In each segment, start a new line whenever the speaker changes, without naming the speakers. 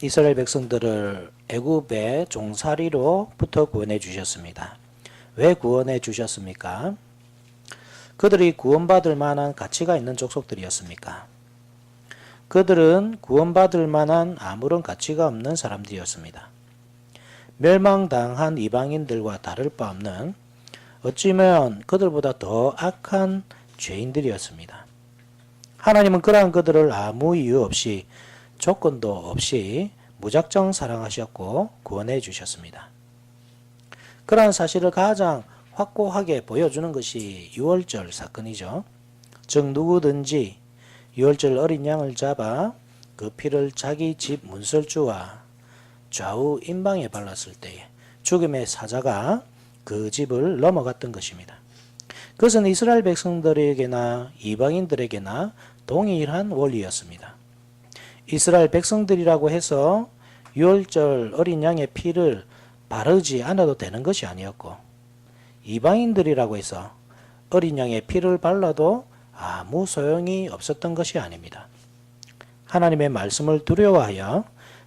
이스라엘 백성들을 애굽의 종살이로부터 구원해 주셨습니다. 왜 구원해 주셨습니까? 그들이 구원받을 만한 가치가 있는 족속들이었습니까? 그들은 구원받을 만한 아무런 가치가 없는 사람들이었습니다. 멸망당한 이방인들과 다를 바 없는 어찌면 그들보다 더 악한 죄인들이었습니다. 하나님은 그러한 그들을 아무 이유 없이 조건도 없이 무작정 사랑하셨고 구원해 주셨습니다. 그러한 사실을 가장 확고하게 보여주는 것이 유월절 사건이죠. 즉 누구든지 유월절 어린 양을 잡아 그 피를 자기 집 문설주와 좌우 임방에 발랐을 때에 죽음의 사자가 그 집을 넘어갔던 것입니다. 그것은 이스라엘 백성들에게나 이방인들에게나 동일한 원리였습니다. 이스라엘 백성들이라고 해서 유월절 어린 양의 피를 바르지 않아도 되는 것이 아니었고, 이방인들이라고 해서 어린 양의 피를 발라도 아무 소용이 없었던 것이 아닙니다. 하나님의 말씀을 두려워하여,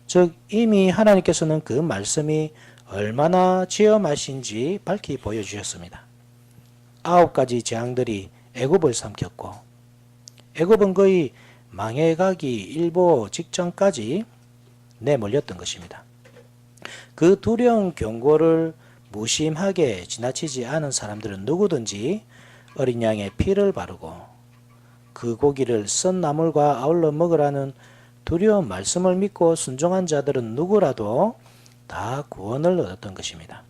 즉 이미 하나님께서는 그 말씀이 얼마나 지엄하신지 밝히 보여주셨습니다. 9가지 재앙들이 애굽을 삼켰고, 애굽은 거의 망해가기 일보 직전까지 내몰렸던 것입니다. 그 두려운 경고를 무심하게 지나치지 않은 사람들은 누구든지 어린 양의 피를 바르고 그 고기를 썬 나물과 아울러 먹으라는 두려운 말씀을 믿고 순종한 자들은 누구라도 다 구원을 얻었던 것입니다.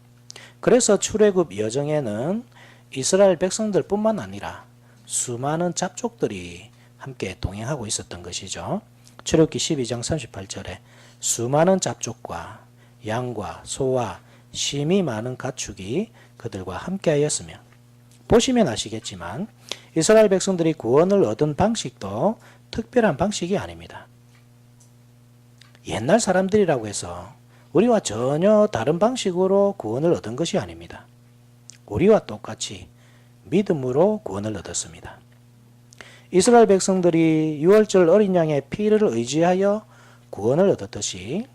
그래서 출애굽 여정에는 이스라엘 백성들뿐만 아니라 수많은 잡족들이 함께 동행하고 있었던 것이죠. 출애굽기 12장 38절에 수많은 잡족과 양과 소와 심이 많은 가축이 그들과 함께하였으며, 보시면 아시겠지만 이스라엘 백성들이 구원을 얻은 방식도 특별한 방식이 아닙니다. 옛날 사람들이라고 해서 우리와 전혀 다른 방식으로 구원을 얻은 것이 아닙니다. 우리와 똑같이 믿음으로 구원을 얻었습니다. 이스라엘 백성들이 유월절 어린 양의 피를 의지하여 구원을 얻었듯이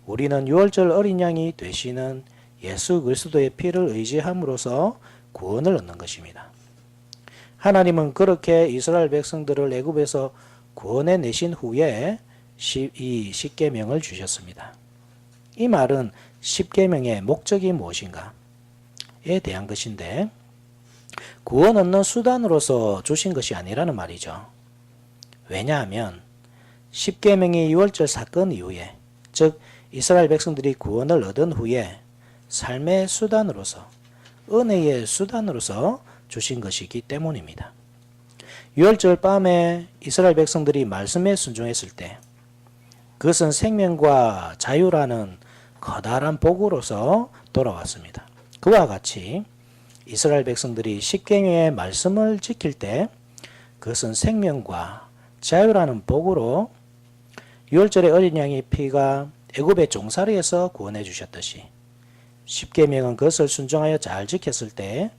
우리는 유월절 어린 양이 되시는 예수 그리스도의 피를 의지함으로써 구원을 얻는 것입니다. 하나님은 그렇게 이스라엘 백성들을 애굽에서 구원해 내신 후에 이 십계명을 주셨습니다. 이 말은 십계명의 목적이 무엇인가에 대한 것인데, 구원 얻는 수단으로서 주신 것이 아니라는 말이죠. 왜냐하면 십계명이 유월절 사건 이후에, 즉 이스라엘 백성들이 구원을 얻은 후에 삶의 수단으로서, 은혜의 수단으로서 주신 것이기 때문입니다. 유월절 밤에 이스라엘 백성들이 말씀에 순종했을 때 그것은 생명과 자유라는 커다란 복으로서 돌아왔습니다. 그와 같이 이스라엘 백성들이 십계명의 말씀을 지킬 때 그것은 생명과 자유라는 복으로 유월절의 어린 양의 피가 애굽의 종살이에서 구원해 주셨듯이 십계명은 그것을 순종하여 잘 지켰을 때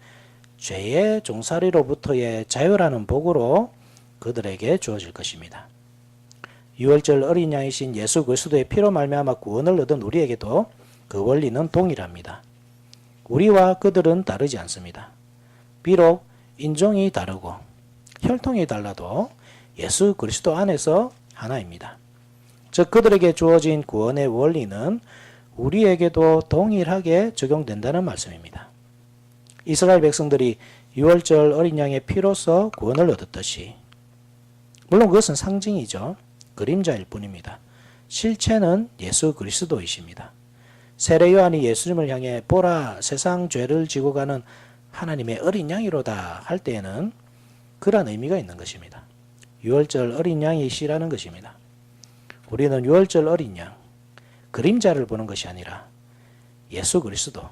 죄의 종살이로부터의 자유라는 복으로 그들에게 주어질 것입니다. 유월절 어린 양이신 예수 그리스도의 피로 말미암아 구원을 얻은 우리에게도 그 원리는 동일합니다. 우리와 그들은 다르지 않습니다. 비록 인종이 다르고 혈통이 달라도 예수 그리스도 안에서 하나입니다. 즉 그들에게 주어진 구원의 원리는 우리에게도 동일하게 적용된다는 말씀입니다. 이스라엘 백성들이 유월절 어린 양의 피로서 구원을 얻었듯이, 물론 그것은 상징이죠. 그림자일 뿐입니다. 실체는 예수 그리스도이십니다. 세례 요한이 예수님을 향해 보라 세상 죄를 지고 가는 하나님의 어린 양이로다 할 때에는 그런 의미가 있는 것입니다. 유월절 어린 양이시라는 것입니다. 우리는 유월절 어린 양, 그림자를 보는 것이 아니라 예수 그리스도,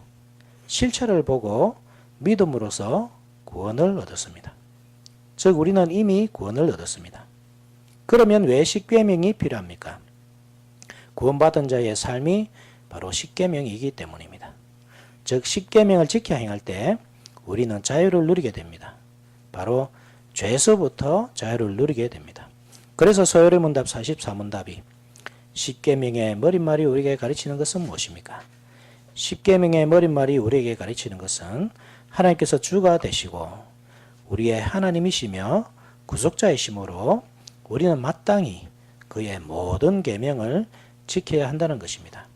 실체를 보고 믿음으로써 구원을 얻었습니다. 즉 우리는 이미 구원을 얻었습니다. 그러면 왜 십계명이 필요합니까? 구원받은 자의 삶이 바로 십계명이기 때문입니다. 즉 십계명을 지켜 행할 때 우리는 자유를 누리게 됩니다. 바로 죄에서부터 자유를 누리게 됩니다. 그래서 서열의 문답 44문답이 십계명의 머릿말이 우리에게 가르치는 것은 무엇입니까? 십계명의 머릿말이 우리에게 가르치는 것은 하나님께서 주가 되시고 우리의 하나님이시며 구속자이시므로 우리는 마땅히 그의 모든 계명을 지켜야 한다는 것입니다.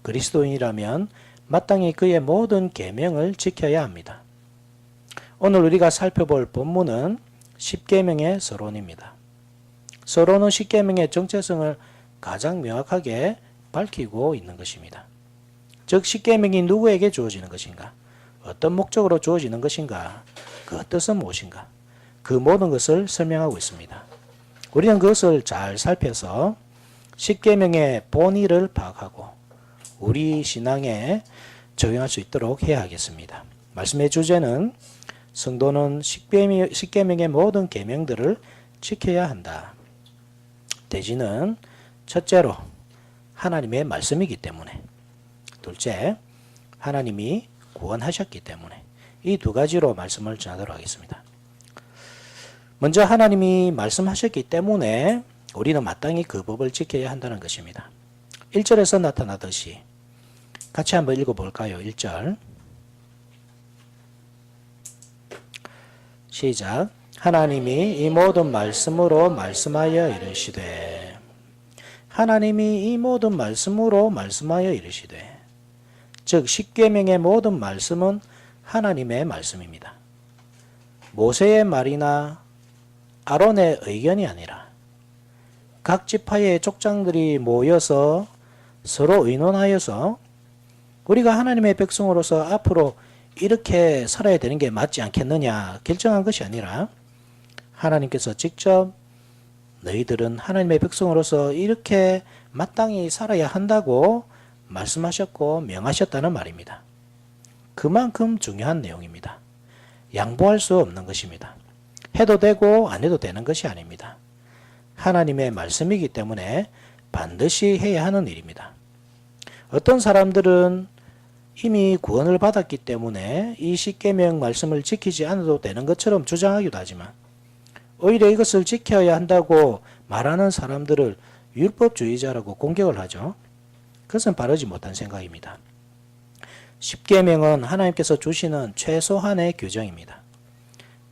그리스도인이라면 마땅히 그의 모든 계명을 지켜야 합니다. 오늘 우리가 살펴볼 본문은 십계명의 서론입니다. 서론은 십계명의 정체성을 가장 명확하게 밝히고 있는 것입니다. 즉 십계명이 누구에게 주어지는 것인가? 어떤 목적으로 주어지는 것인가? 그 뜻은 무엇인가? 그 모든 것을 설명하고 있습니다. 우리는 그것을 잘 살펴서 십계명의 본의를 파악하고 우리 신앙에 적용할 수 있도록 해야 하겠습니다. 말씀의 주제는 성도는 십계명의 모든 계명들을 지켜야 한다. 대지는 첫째로 하나님의 말씀이기 때문에, 둘째 하나님이 구원하셨기 때문에, 이 두 가지로 말씀을 전하도록 하겠습니다. 먼저 하나님이 말씀하셨기 때문에 우리는 마땅히 그 법을 지켜야 한다는 것입니다. 1절에서 나타나듯이 같이 한번 읽어볼까요? 1절 시작. 하나님이 이 모든 말씀으로 말씀하여 이르시되, 하나님이 이 모든 말씀으로 말씀하여 이르시되, 즉 십계명의 모든 말씀은 하나님의 말씀입니다. 모세의 말이나 아론의 의견이 아니라 각 지파의 족장들이 모여서 서로 의논하여서 우리가 하나님의 백성으로서 앞으로 이렇게 살아야 되는 게 맞지 않겠느냐 결정한 것이 아니라 하나님께서 직접 너희들은 하나님의 백성으로서 이렇게 마땅히 살아야 한다고 말씀하셨고 명하셨다는 말입니다. 그만큼 중요한 내용입니다. 양보할 수 없는 것입니다. 해도 되고 안 해도 되는 것이 아닙니다. 하나님의 말씀이기 때문에 반드시 해야 하는 일입니다. 어떤 사람들은 이미 구원을 받았기 때문에 이 십계명 말씀을 지키지 않아도 되는 것처럼 주장하기도 하지만 오히려 이것을 지켜야 한다고 말하는 사람들을 율법주의자라고 공격을 하죠. 그것은 바르지 못한 생각입니다. 십계명은 하나님께서 주시는 최소한의 규정입니다.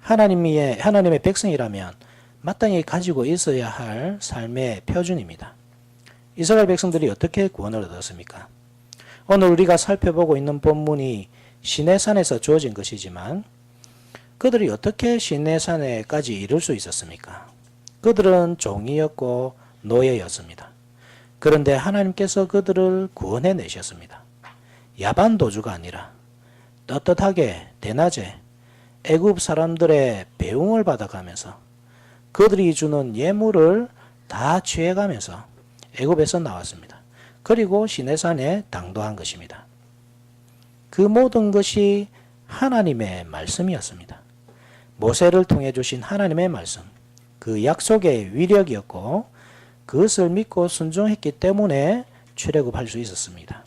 하나님의 백성이라면 마땅히 가지고 있어야 할 삶의 표준입니다. 이스라엘 백성들이 어떻게 구원을 얻었습니까? 오늘 우리가 살펴보고 있는 본문이 시내산에서 주어진 것이지만 그들이 어떻게 시내산에까지 이룰 수 있었습니까? 그들은 종이었고 노예였습니다. 그런데 하나님께서 그들을 구원해 내셨습니다. 야반 도주가 아니라 떳떳하게 대낮에 애굽 사람들의 배웅을 받아가면서 그들이 주는 예물을 다 취해가면서 애굽에서 나왔습니다. 그리고 시내산에 당도한 것입니다. 그 모든 것이 하나님의 말씀이었습니다. 모세를 통해 주신 하나님의 말씀, 그 약속의 위력이었고 그것을 믿고 순종했기 때문에 출애굽할 수 있었습니다.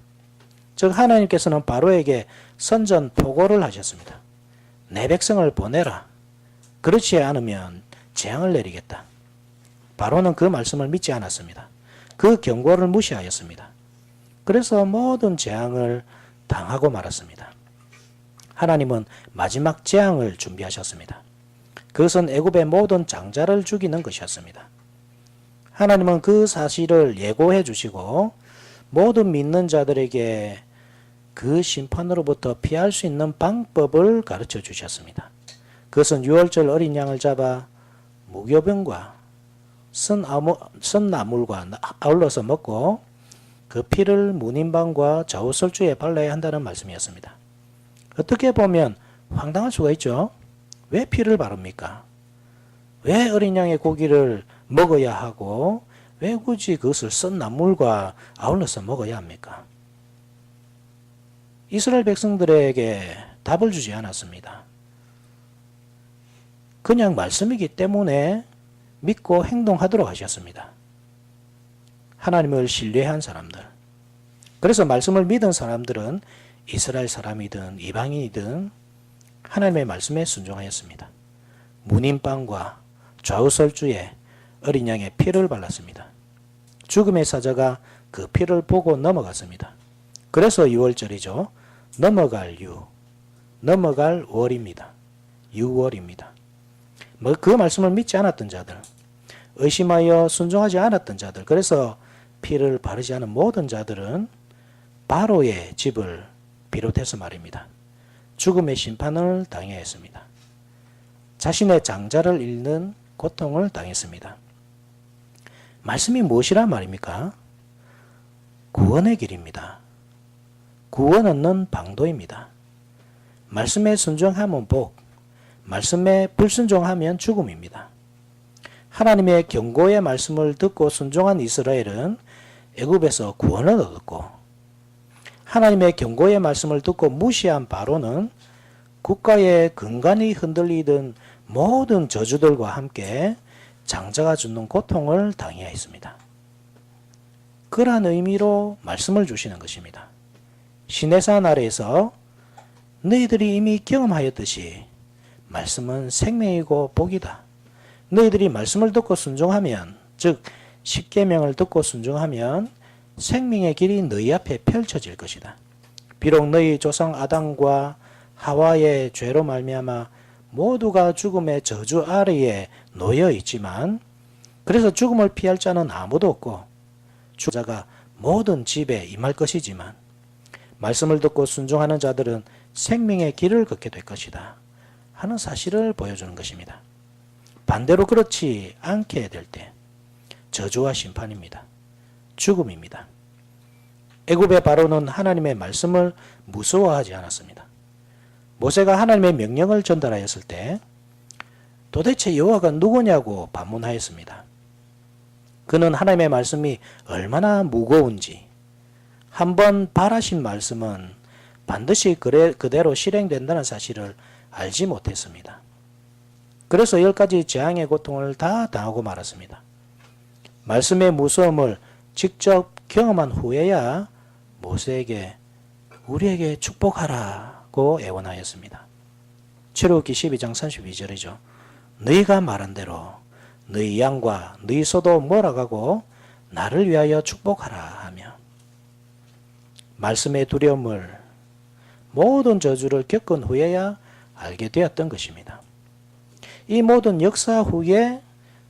즉 하나님께서는 바로에게 선전포고를 하셨습니다. 내 백성을 보내라. 그렇지 않으면 재앙을 내리겠다. 바로는 그 말씀을 믿지 않았습니다. 그 경고를 무시하였습니다. 그래서 모든 재앙을 당하고 말았습니다. 하나님은 마지막 재앙을 준비하셨습니다. 그것은 애굽의 모든 장자를 죽이는 것이었습니다. 하나님은 그 사실을 예고해 주시고 모든 믿는 자들에게 그 심판으로부터 피할 수 있는 방법을 가르쳐 주셨습니다. 그것은 유월절 어린 양을 잡아 무교병과 선나물과 아울러서 먹고 그 피를 문인방과 좌우설주에 발라야 한다는 말씀이었습니다. 어떻게 보면 황당할 수가 있죠. 왜 피를 바릅니까? 왜 어린 양의 고기를 먹어야 하고 왜 굳이 그것을 썬나물과 아울러서 먹어야 합니까? 이스라엘 백성들에게 답을 주지 않았습니다. 그냥 말씀이기 때문에 믿고 행동하도록 하셨습니다. 하나님을 신뢰한 사람들. 그래서 말씀을 믿은 사람들은 이스라엘 사람이든 이방인이든 하나님의 말씀에 순종하였습니다. 문인방과 좌우설주에 어린 양의 피를 발랐습니다. 죽음의 사자가 그 피를 보고 넘어갔습니다. 그래서 6월절이죠. 넘어갈 유, 넘어갈 월입니다. 6월입니다. 그 말씀을 믿지 않았던 자들, 의심하여 순종하지 않았던 자들, 그래서 피를 바르지 않은 모든 자들은 바로의 집을 비롯해서 말입니다. 죽음의 심판을 당해야 했습니다. 자신의 장자를 잃는 고통을 당했습니다. 말씀이 무엇이란 말입니까? 구원의 길입니다. 구원 얻는 방도입니다. 말씀에 순종하면 복, 말씀에 불순종하면 죽음입니다. 하나님의 경고의 말씀을 듣고 순종한 이스라엘은 애굽에서 구원을 얻었고, 하나님의 경고의 말씀을 듣고 무시한 바로는 국가의 근간이 흔들리던 모든 저주들과 함께 장자가 주는 고통을 당해야 했습니다. 그러한 의미로 말씀을 주시는 것입니다. 시내산 아래에서 너희들이 이미 경험하였듯이 말씀은 생명이고 복이다. 너희들이 말씀을 듣고 순종하면, 즉 십계명을 듣고 순종하면 생명의 길이 너희 앞에 펼쳐질 것이다. 비록 너희 조상 아담과 하와의 죄로 말미암아 모두가 죽음의 저주 아래에 놓여 있지만, 그래서 죽음을 피할 자는 아무도 없고 주자가 모든 집에 임할 것이지만, 말씀을 듣고 순종하는 자들은 생명의 길을 걷게 될 것이다 하는 사실을 보여주는 것입니다. 반대로 그렇지 않게 될 때 저주와 심판입니다. 죽음입니다. 애굽의 바로는 하나님의 말씀을 무서워하지 않았습니다. 모세가 하나님의 명령을 전달하였을 때 도대체 여호와가 누구냐고 반문하였습니다. 그는 하나님의 말씀이 얼마나 무거운지, 한번 바라신 말씀은 반드시 그대로 실행된다는 사실을 알지 못했습니다. 그래서 10가지 재앙의 고통을 다 당하고 말았습니다. 말씀의 무서움을 직접 경험한 후에야 모세에게 우리에게 축복하라고 애원하였습니다. 출애굽기 12장 32절이죠. 너희가 말한 대로 너희 양과 너희 소도 몰아가고 나를 위하여 축복하라 하며, 말씀의 두려움을, 모든 저주를 겪은 후에야 알게 되었던 것입니다. 이 모든 역사 후에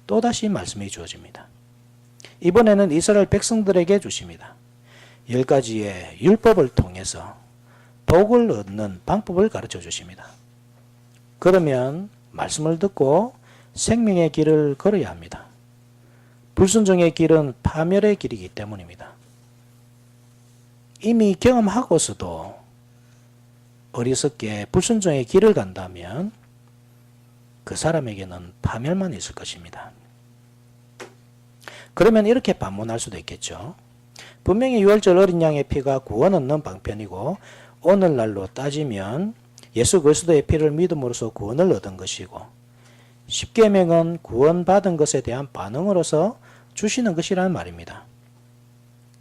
또다시 말씀이 주어집니다. 이번에는 이스라엘 백성들에게 주십니다. 10가지의 율법을 통해서 복을 얻는 방법을 가르쳐 주십니다. 그러면 말씀을 듣고 생명의 길을 걸어야 합니다. 불순종의 길은 파멸의 길이기 때문입니다. 이미 경험하고서도 어리석게 불순종의 길을 간다면 그 사람에게는 파멸만 있을 것입니다. 그러면 이렇게 반문할 수도 있겠죠. 분명히 유월절 어린 양의 피가 구원 얻는 방편이고, 오늘날로 따지면 예수 그리스도의 피를 믿음으로써 구원을 얻은 것이고, 십계명은 구원받은 것에 대한 반응으로서 주시는 것이라는 말입니다.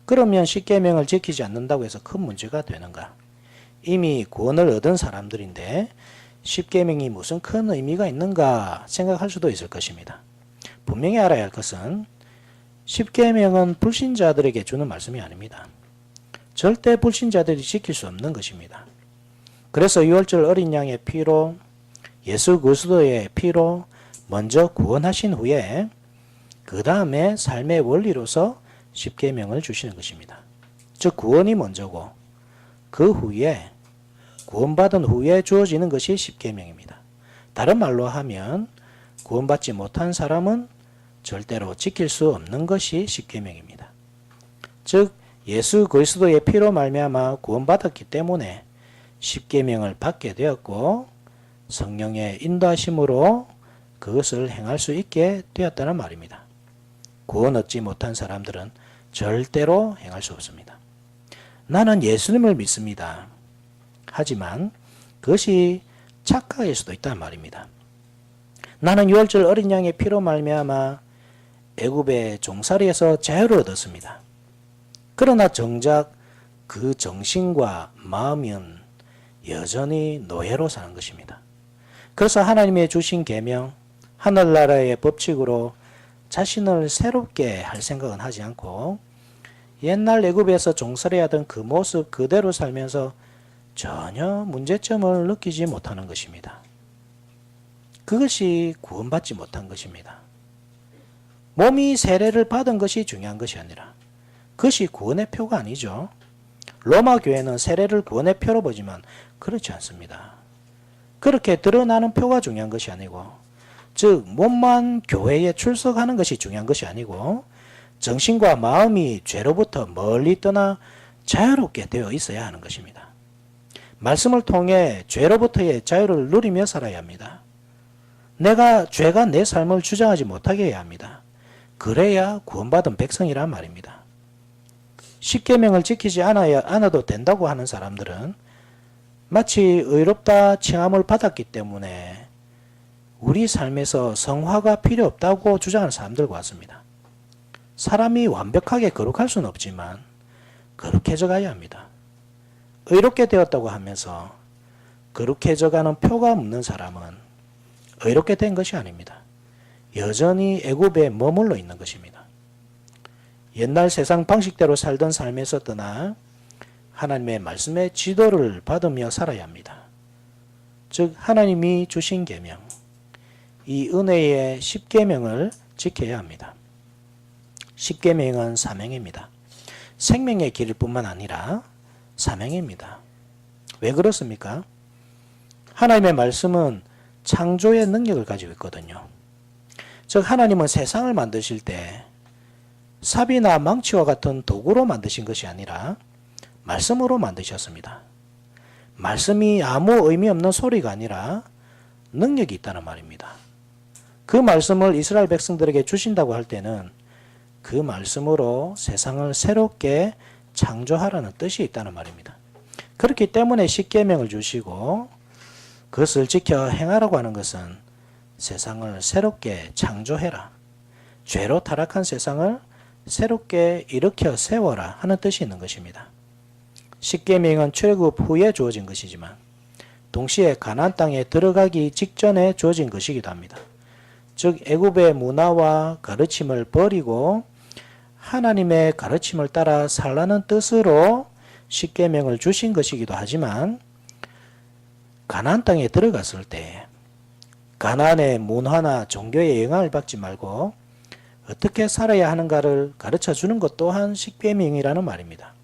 그러면 십계명을 지키지 않는다고 해서 큰 문제가 되는가? 이미 구원을 얻은 사람들인데 십계명이 무슨 큰 의미가 있는가 생각할 수도 있을 것입니다. 분명히 알아야 할 것은 십계명은 불신자들에게 주는 말씀이 아닙니다. 절대 불신자들이 지킬 수 없는 것입니다. 그래서 유월절 어린 양의 피로, 예수 그리스도의 피로 먼저 구원하신 후에 그 다음에 삶의 원리로서 십계명을 주시는 것입니다. 즉 구원이 먼저고, 그 후에 구원받은 후에 주어지는 것이 십계명입니다. 다른 말로 하면 구원받지 못한 사람은 절대로 지킬 수 없는 것이 십계명입니다. 즉 예수 그리스도의 피로 말미암아 구원받았기 때문에 십계명을 받게 되었고, 성령의 인도하심으로 그것을 행할 수 있게 되었다는 말입니다. 구원 얻지 못한 사람들은 절대로 행할 수 없습니다. 나는 예수님을 믿습니다. 하지만 그것이 착각일 수도 있다는 말입니다. 나는 유월절 어린 양의 피로 말미암아 애굽의 종살이에서 자유를 얻었습니다. 그러나 정작 그 정신과 마음은 여전히 노예로 사는 것입니다. 그래서 하나님의 주신 계명, 하늘나라의 법칙으로 자신을 새롭게 할 생각은 하지 않고 옛날 애굽에서 종살이하던 그 모습 그대로 살면서 전혀 문제점을 느끼지 못하는 것입니다. 그것이 구원받지 못한 것입니다. 몸이 세례를 받은 것이 중요한 것이 아니라 그것이 구원의 표가 아니죠. 로마 교회는 세례를 구원의 표로 보지만 그렇지 않습니다. 그렇게 드러나는 표가 중요한 것이 아니고, 즉 몸만 교회에 출석하는 것이 중요한 것이 아니고 정신과 마음이 죄로부터 멀리 떠나 자유롭게 되어 있어야 하는 것입니다. 말씀을 통해 죄로부터의 자유를 누리며 살아야 합니다. 죄가 내 삶을 주장하지 못하게 해야 합니다. 그래야 구원받은 백성이란 말입니다. 십계명을 지키지 않아도 된다고 하는 사람들은 마치 의롭다 칭함을 받았기 때문에 우리 삶에서 성화가 필요 없다고 주장하는 사람들과 같습니다. 사람이 완벽하게 거룩할 수는 없지만 거룩해져 가야 합니다. 의롭게 되었다고 하면서 거룩해져 가는 표가 없는 사람은 의롭게 된 것이 아닙니다. 여전히 애굽에 머물러 있는 것입니다. 옛날 세상 방식대로 살던 삶에서 떠나 하나님의 말씀의 지도를 받으며 살아야 합니다. 즉 하나님이 주신 계명, 이 은혜의 십계명을 지켜야 합니다. 십계명은 사명입니다. 생명의 길일 뿐만 아니라 사명입니다. 왜 그렇습니까? 하나님의 말씀은 창조의 능력을 가지고 있거든요. 즉 하나님은 세상을 만드실 때 삽이나 망치와 같은 도구로 만드신 것이 아니라 말씀으로 만드셨습니다. 말씀이 아무 의미 없는 소리가 아니라 능력이 있다는 말입니다. 그 말씀을 이스라엘 백성들에게 주신다고 할 때는 그 말씀으로 세상을 새롭게 창조하라는 뜻이 있다는 말입니다. 그렇기 때문에 십계명을 주시고 그것을 지켜 행하라고 하는 것은 세상을 새롭게 창조해라, 죄로 타락한 세상을 새롭게 일으켜 세워라 하는 뜻이 있는 것입니다. 십계명은 출애굽 후에 주어진 것이지만 동시에 가나안 땅에 들어가기 직전에 주어진 것이기도 합니다. 즉 애굽의 문화와 가르침을 버리고 하나님의 가르침을 따라 살라는 뜻으로 십계명을 주신 것이기도 하지만 가나안 땅에 들어갔을 때 가나안의 문화나 종교의 영향을 받지 말고 어떻게 살아야 하는가를 가르쳐 주는 것 또한 십계명이라는 말입니다.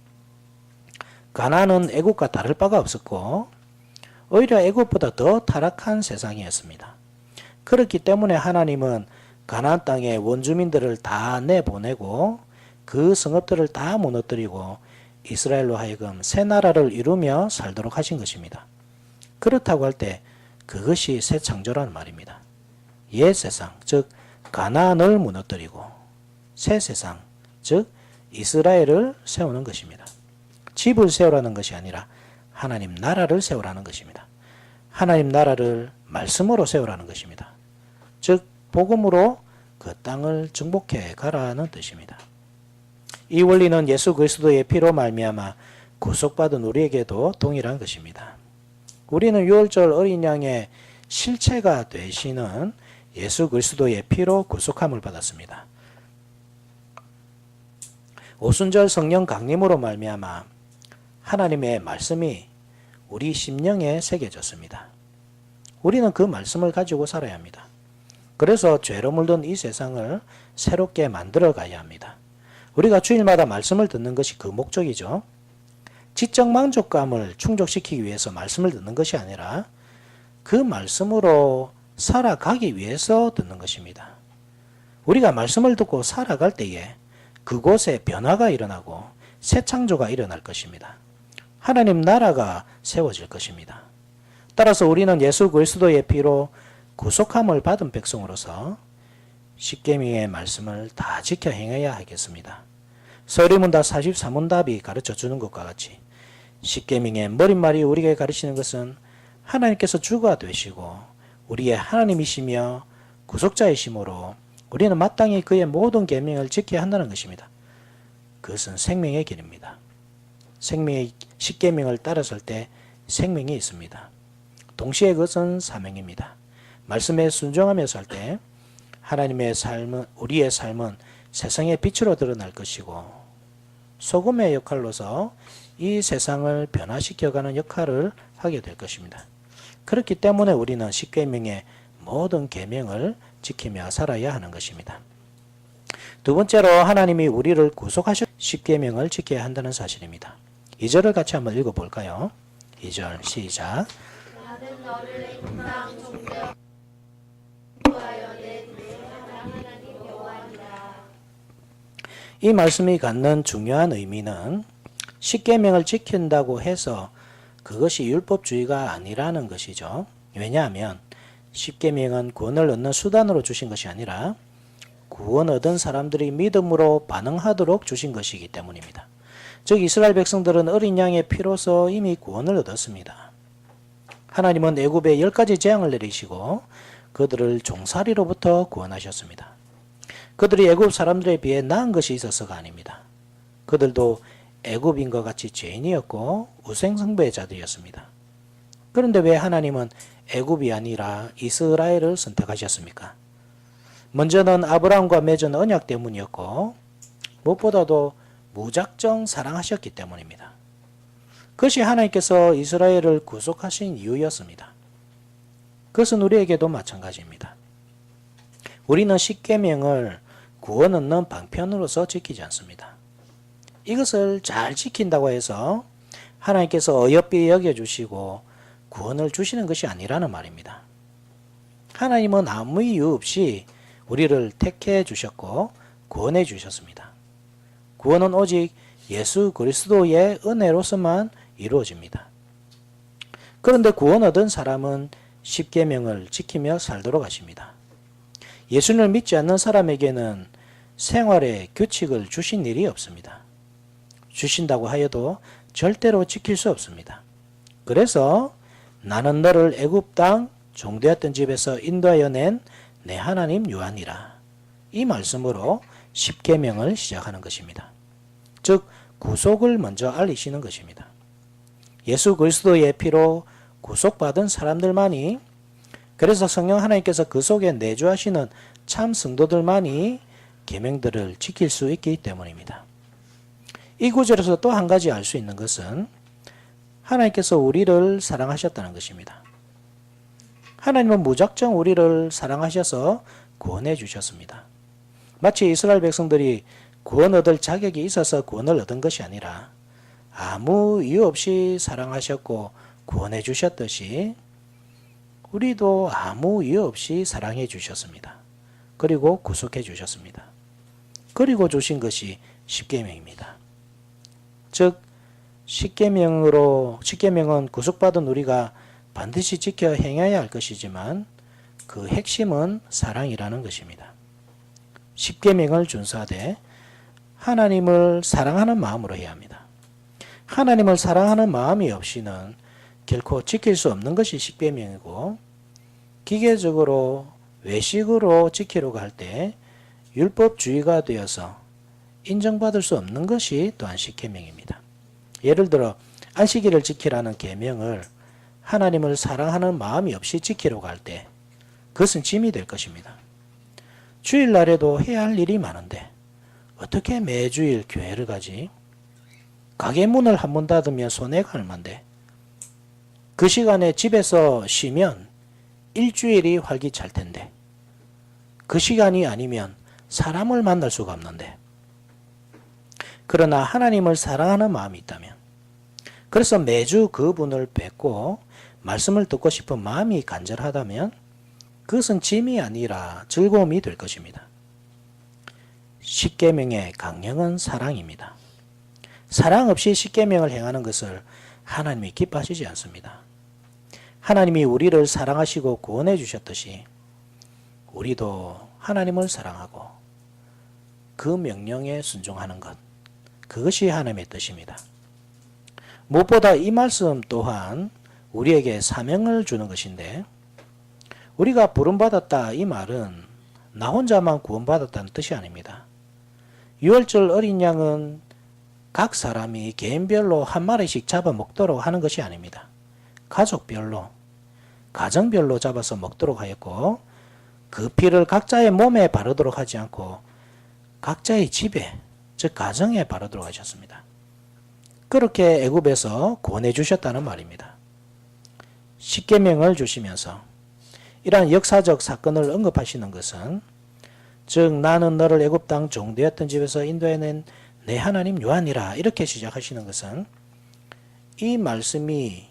가나안은 애굽과 다를 바가 없었고 오히려 애굽보다 더 타락한 세상이었습니다. 그렇기 때문에 하나님은 가나안 땅의 원주민들을 다 내보내고 그 성읍들을 다 무너뜨리고 이스라엘로 하여금 새 나라를 이루며 살도록 하신 것입니다. 그렇다고 할 때 그것이 새 창조라는 말입니다. 옛 세상, 즉 가나안을 무너뜨리고 새 세상, 즉 이스라엘을 세우는 것입니다. 집을 세우라는 것이 아니라 하나님 나라를 세우라는 것입니다. 하나님 나라를 말씀으로 세우라는 것입니다. 즉 복음으로 그 땅을 정복해 가라는 뜻입니다. 이 원리는 예수 그리스도의 피로 말미암아 구속받은 우리에게도 동일한 것입니다. 우리는 유월절 어린 양의 실체가 되시는 예수 그리스도의 피로 구속함을 받았습니다. 오순절 성령 강림으로 말미암아 하나님의 말씀이 우리 심령에 새겨졌습니다. 우리는 그 말씀을 가지고 살아야 합니다. 그래서 죄로 물든 이 세상을 새롭게 만들어 가야 합니다. 우리가 주일마다 말씀을 듣는 것이 그 목적이죠. 지적 만족감을 충족시키기 위해서 말씀을 듣는 것이 아니라 그 말씀으로 살아가기 위해서 듣는 것입니다. 우리가 말씀을 듣고 살아갈 때에 그곳에 변화가 일어나고 새 창조가 일어날 것입니다. 하나님 나라가 세워질 것입니다. 따라서 우리는 예수 그리스도의 피로 구속함을 받은 백성으로서 십계명의 말씀을 다 지켜 행해야 하겠습니다. 서리문답 44문답이 가르쳐 주는 것과 같이 십계명의 머릿말이 우리에게 가르치는 것은 하나님께서 주가 되시고 우리의 하나님이시며 구속자이시므로 우리는 마땅히 그의 모든 계명을 지켜야 한다는 것입니다. 그것은 생명의 길입니다. 생명의 십계명을 따라설 때 생명이 있습니다. 동시에 그것은 사명입니다. 말씀에 순종하며 살 때 우리의 삶은 세상의 빛으로 드러날 것이고 소금의 역할로서 이 세상을 변화시켜가는 역할을 하게 될 것입니다. 그렇기 때문에 우리는 십계명의 모든 계명을 지키며 살아야 하는 것입니다. 두 번째로 하나님이 우리를 구속하셔 십계명을 지켜야 한다는 사실입니다. 2절을 같이 한번 읽어볼까요? 2절 시작.
나는 너를 애굽 땅 종되어 하여 내 하나님 여호와니라.
이 말씀이 갖는 중요한 의미는 십계명을 지킨다고 해서 그것이 율법주의가 아니라는 것이죠. 왜냐하면 십계명은 구원을 얻는 수단으로 주신 것이 아니라 구원 얻은 사람들이 믿음으로 반응하도록 주신 것이기 때문입니다. 즉 이스라엘 백성들은 어린 양의 피로서 이미 구원을 얻었습니다. 하나님은 애굽에 10가지 재앙을 내리시고 그들을 종살이로부터 구원하셨습니다. 그들이 애굽 사람들에 비해 나은 것이 있어서가 아닙니다. 그들도 애굽인과 같이 죄인이었고 우상숭배자들이었습니다. 그런데 왜 하나님은 애굽이 아니라 이스라엘을 선택하셨습니까? 먼저는 아브라함과 맺은 언약 때문이었고 무엇보다도 무작정 사랑하셨기 때문입니다. 그것이 하나님께서 이스라엘을 구속하신 이유였습니다. 그것은 우리에게도 마찬가지입니다. 우리는 십계명을 구원 얻는 방편으로서 지키지 않습니다. 이것을 잘 지킨다고 해서 하나님께서 어여삐 여겨주시고 구원을 주시는 것이 아니라는 말입니다. 하나님은 아무 이유 없이 우리를 택해 주셨고 구원해 주셨습니다. 구원은 오직 예수 그리스도의 은혜로서만 이루어집니다. 그런데 구원 얻은 사람은 십계명을 지키며 살도록 하십니다. 예수를 믿지 않는 사람에게는 생활의 규칙을 주신 일이 없습니다. 주신다고 하여도 절대로 지킬 수 없습니다. 그래서 나는 너를 애굽 땅 종되었던 집에서 인도하여 낸 내 하나님 여호와니라. 이 말씀으로 십계명을 시작하는 것입니다. 즉 구속을 먼저 알리시는 것입니다. 예수 그리스도의 피로 구속받은 사람들만이, 그래서 성령 하나님께서 그 속에 내주하시는 참 성도들만이 계명들을 지킬 수 있기 때문입니다. 이 구절에서 또 한 가지 알 수 있는 것은 하나님께서 우리를 사랑하셨다는 것입니다. 하나님은 무작정 우리를 사랑하셔서 구원해 주셨습니다. 마치 이스라엘 백성들이 구원 얻을 자격이 있어서 구원을 얻은 것이 아니라 아무 이유 없이 사랑하셨고 구원해 주셨듯이 우리도 아무 이유 없이 사랑해 주셨습니다. 그리고 구속해 주셨습니다. 그리고 주신 것이 십계명입니다. 즉 십계명은 구속받은 우리가 반드시 지켜 행해야 할 것이지만 그 핵심은 사랑이라는 것입니다. 십계명을 준수하되 하나님을 사랑하는 마음으로 해야 합니다. 하나님을 사랑하는 마음이 없이는 결코 지킬 수 없는 것이 십계명이고, 기계적으로 외식으로 지키려고 할 때 율법주의가 되어서 인정받을 수 없는 것이 또한 십계명입니다. 예를 들어 안식일을 지키라는 계명을 하나님을 사랑하는 마음이 없이 지키려고 할 때 그것은 짐이 될 것입니다. 주일날에도 해야 할 일이 많은데 어떻게 매주일 교회를 가지? 가게 문을 한 번 닫으면 손해가 얼만데 그 시간에 집에서 쉬면 일주일이 활기찰 텐데 그 시간이 아니면 사람을 만날 수가 없는데. 그러나 하나님을 사랑하는 마음이 있다면, 그래서 매주 그분을 뵙고 말씀을 듣고 싶은 마음이 간절하다면 그것은 짐이 아니라 즐거움이 될 것입니다. 십계명의 강령은 사랑입니다. 사랑 없이 십계명을 행하는 것을 하나님이 기뻐하시지 않습니다. 하나님이 우리를 사랑하시고 구원해 주셨듯이 우리도 하나님을 사랑하고 그 명령에 순종하는 것, 그것이 하나님의 뜻입니다. 무엇보다 이 말씀 또한 우리에게 사명을 주는 것인데, 우리가 부름받았다 이 말은 나 혼자만 구원받았다는 뜻이 아닙니다. 유월절 어린 양은 각 사람이 개인별로 한 마리씩 잡아 먹도록 하는 것이 아닙니다. 가족별로, 가정별로 잡아서 먹도록 하였고, 그 피를 각자의 몸에 바르도록 하지 않고 각자의 집에, 즉 가정에 바르도록 하셨습니다. 그렇게 애굽에서 구원해 주셨다는 말입니다. 십계명을 주시면서 이러한 역사적 사건을 언급하시는 것은, 즉 나는 너를 애굽 땅 종되었던 집에서 인도해낸 내 하나님 여호와니라, 이렇게 시작하시는 것은 이 말씀이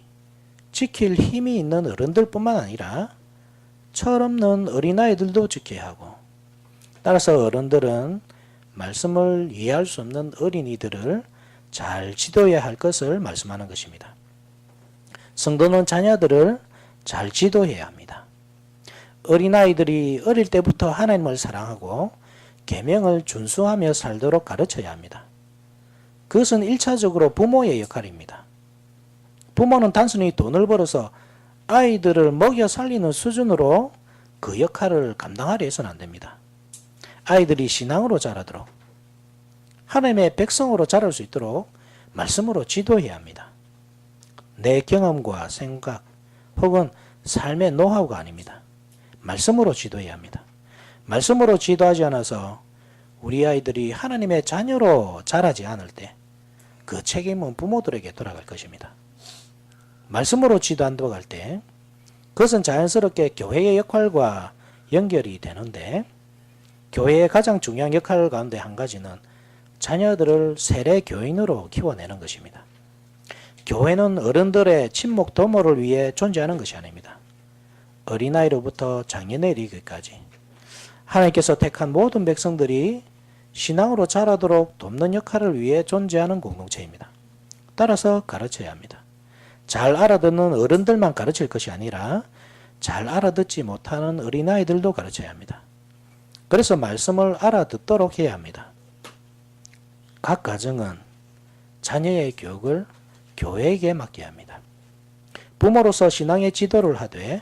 지킬 힘이 있는 어른들뿐만 아니라 철없는 어린아이들도 지켜야 하고, 따라서 어른들은 말씀을 이해할 수 없는 어린이들을 잘 지도해야 할 것을 말씀하는 것입니다. 성도는 자녀들을 잘 지도해야 합니다. 어린아이들이 어릴 때부터 하나님을 사랑하고 계명을 준수하며 살도록 가르쳐야 합니다. 그것은 1차적으로 부모의 역할입니다. 부모는 단순히 돈을 벌어서 아이들을 먹여 살리는 수준으로 그 역할을 감당하려 해서는 안 됩니다. 아이들이 신앙으로 자라도록, 하나님의 백성으로 자랄 수 있도록 말씀으로 지도해야 합니다. 내 경험과 생각 혹은 삶의 노하우가 아닙니다. 말씀으로 지도해야 합니다. 말씀으로 지도하지 않아서 우리 아이들이 하나님의 자녀로 자라지 않을 때 그 책임은 부모들에게 돌아갈 것입니다. 말씀으로 지도한다고 할 때 그것은 자연스럽게 교회의 역할과 연결이 되는데, 교회의 가장 중요한 역할 가운데 한 가지는 자녀들을 세례 교인으로 키워내는 것입니다. 교회는 어른들의 친목 도모를 위해 존재하는 것이 아닙니다. 어린아이로부터 장년에 이르기까지 하나님께서 택한 모든 백성들이 신앙으로 자라도록 돕는 역할을 위해 존재하는 공동체입니다. 따라서 가르쳐야 합니다. 잘 알아듣는 어른들만 가르칠 것이 아니라 잘 알아듣지 못하는 어린아이들도 가르쳐야 합니다. 그래서 말씀을 알아듣도록 해야 합니다. 각 가정은 자녀의 교육을 교회에게 맡겨야 합니다. 부모로서 신앙의 지도를 하되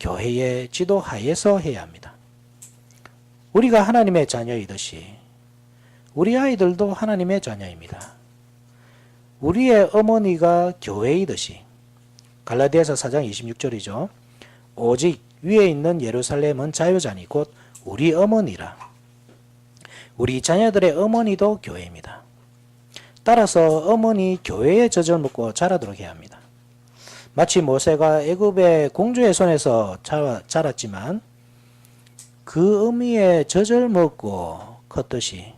교회의 지도 하에서 해야 합니다. 우리가 하나님의 자녀이듯이 우리 아이들도 하나님의 자녀입니다. 우리의 어머니가 교회이듯이, 갈라디아서 4장 26절이죠. 오직 위에 있는 예루살렘은 자유자니 곧 우리 어머니라. 우리 자녀들의 어머니도 교회입니다. 따라서 어머니 교회의 젖을 먹고 자라도록 해야 합니다. 마치 모세가 애굽의 공주의 손에서 자랐지만 그 어미의 젖을 먹고 컸듯이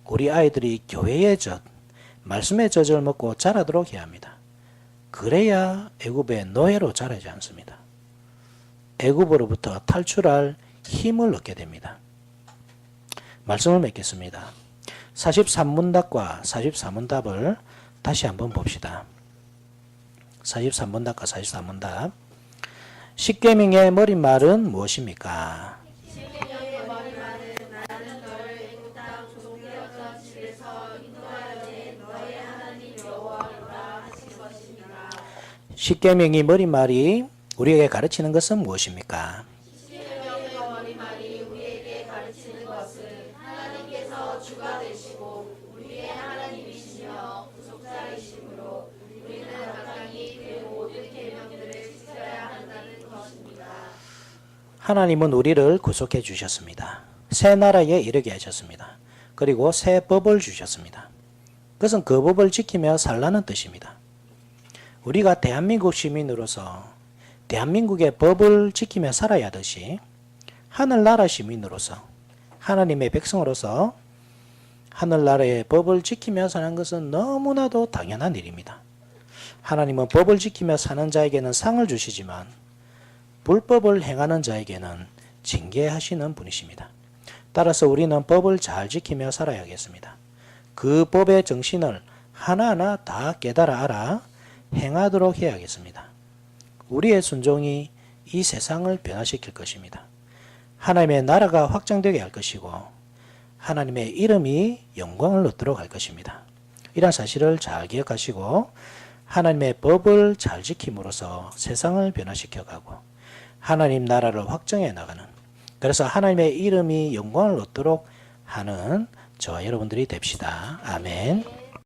우리 아이들이 교회의 젖, 말씀의 젖을 먹고 자라도록 해야 합니다. 그래야 애굽의 노예로 자라지 않습니다. 애굽으로부터 탈출할 힘을 얻게 됩니다. 말씀을 맺겠습니다. 43문답과 44문답을 다시 한번 봅시다. 43문답과 44문답. 십계명의 머릿말은 무엇입니까?
십계명의 머리말은 나는 너를 애굽 땅 종되었던 집에서 인도하여 낸 너의 하나님 여호와라 하신 것입니다.
십계명의 머릿말이 우리에게 가르치는 것은 무엇입니까?
십계명의 머리말이 우리에게 가르치는 것은 하나님께서 주가 되시고 우리의 하나님이시며 구속자이시므로 우리는 마땅히 그 모든 계명들을 지켜야 한다는 것입니다.
하나님은 우리를 구속해 주셨습니다. 새 나라에 이르게 하셨습니다. 그리고 새 법을 주셨습니다. 그것은 그 법을 지키며 살라는 뜻입니다. 우리가 대한민국 시민으로서 대한민국의 법을 지키며 살아야 하듯이 하늘나라 시민으로서 하나님의 백성으로서 하늘나라의 법을 지키며 사는 것은 너무나도 당연한 일입니다. 하나님은 법을 지키며 사는 자에게는 상을 주시지만 불법을 행하는 자에게는 징계하시는 분이십니다. 따라서 우리는 법을 잘 지키며 살아야겠습니다. 그 법의 정신을 하나하나 다 깨달아 알아 행하도록 해야겠습니다. 우리의 순종이 이 세상을 변화시킬 것입니다. 하나님의 나라가 확장되게 할 것이고 하나님의 이름이 영광을 얻도록 할 것입니다. 이런 사실을 잘 기억하시고 하나님의 법을 잘 지킴으로써 세상을 변화시켜가고 하나님 나라를 확정해 나가는, 그래서 하나님의 이름이 영광을 얻도록 하는 저와 여러분들이 됩시다. 아멘.